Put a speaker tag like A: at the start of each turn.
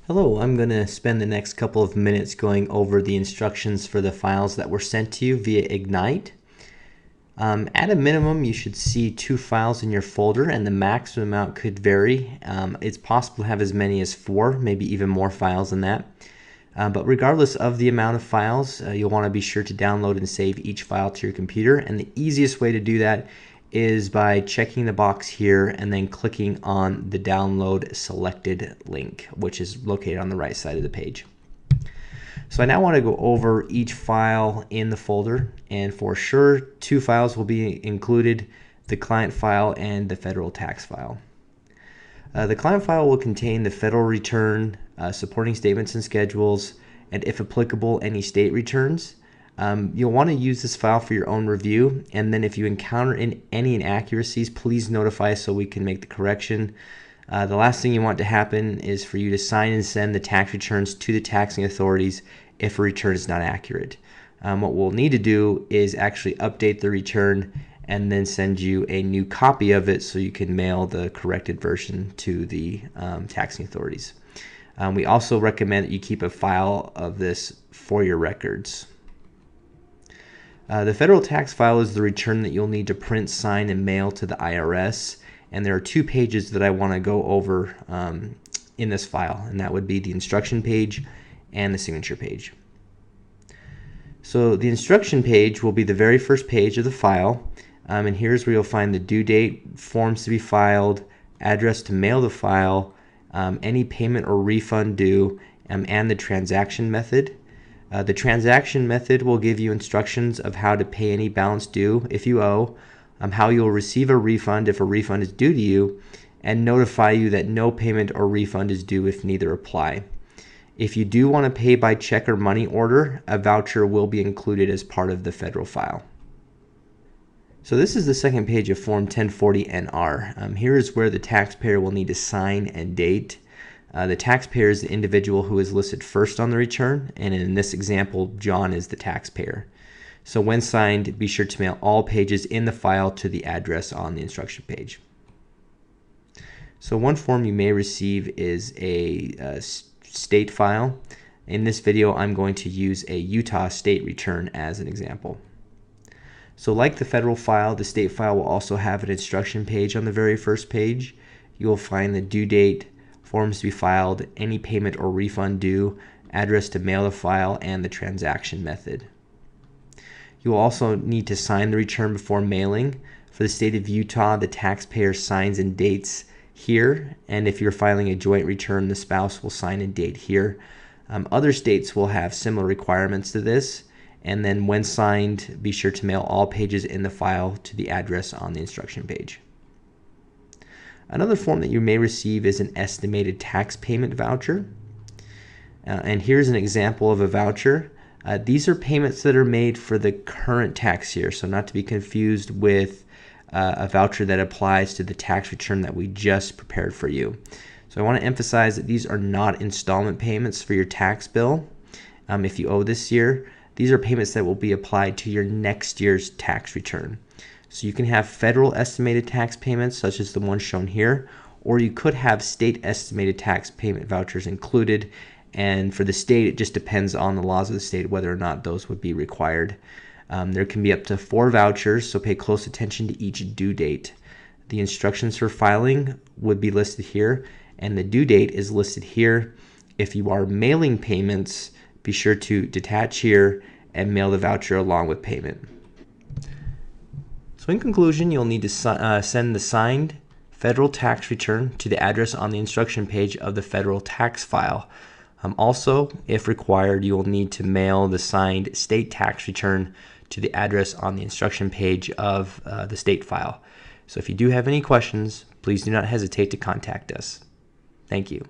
A: Hello, I'm going to spend the next couple of minutes going over the instructions for the files that were sent to you via Egnyte. At a minimum, you should see 2 files in your folder, and the maximum amount could vary. It's possible to have as many as 4, maybe even more files than that. But regardless of the amount of files, you'll want to be sure to download and save each file to your computer. And the easiest way to do that is by checking the box here and then clicking on the download selected link, which is located on the right side of the page. So I now want to go over each file in the folder, and for sure 2 files will be included, the client file and the federal tax file. The client file will contain the federal return, supporting statements and schedules, and if applicable, any state returns. You'll want to use this file for your own review, and then if you encounter any inaccuracies, please notify us so we can make the correction. The last thing you want to happen is for you to sign and send the tax returns to the taxing authorities if a return is not accurate. What we'll need to do is actually update the return and then send you a new copy of it so you can mail the corrected version to the taxing authorities. We also recommend that you keep a file of this for your records. The federal tax file is the return that you'll need to print, sign, and mail to the IRS. And there are 2 pages that I want to go over in this file, and that would be the instruction page and the signature page. So the instruction page will be the very first page of the file, and here's where you'll find the due date, forms to be filed, address to mail the file, any payment or refund due, and the transaction method. The transaction method will give you instructions of how to pay any balance due if you owe, how you'll receive a refund if a refund is due to you, and notify you that no payment or refund is due if neither apply. If you do want to pay by check or money order, a voucher will be included as part of the federal file. So this is the second page of Form 1040-NR. Here is where the taxpayer will need to sign and date. The taxpayer is the individual who is listed first on the return, and in this example, John is the taxpayer. So when signed, be sure to mail all pages in the file to the address on the instruction page. So one form you may receive is a state file. In this video, I'm going to use a Utah state return as an example. So like the federal file, the state file will also have an instruction page on the very first page. You will find the due date, forms to be filed, any payment or refund due, address to mail the file, and the transaction method. You will also need to sign the return before mailing. For the state of Utah, the taxpayer signs and dates here, and if you're filing a joint return, the spouse will sign and date here. Other states will have similar requirements to this, and then when signed, be sure to mail all pages in the file to the address on the instruction page. Another form that you may receive is an estimated tax payment voucher. And here's an example of a voucher. These are payments that are made for the current tax year, so not to be confused with a voucher that applies to the tax return that we just prepared for you. So I want to emphasize that these are not installment payments for your tax bill. If you owe this year, these are payments that will be applied to your next year's tax return. So you can have federal estimated tax payments such as the one shown here, or you could have state estimated tax payment vouchers included, and for the state it just depends on the laws of the state whether or not those would be required. There can be up to 4 vouchers, so pay close attention to each due date. The instructions for filing would be listed here, and the due date is listed here. If you are mailing payments, be sure to detach here and mail the voucher along with payment. So in conclusion, you'll need to send the signed federal tax return to the address on the instruction page of the federal tax file. Also, if required, you will need to mail the signed state tax return to the address on the instruction page of the state file. So if you do have any questions, please do not hesitate to contact us. Thank you.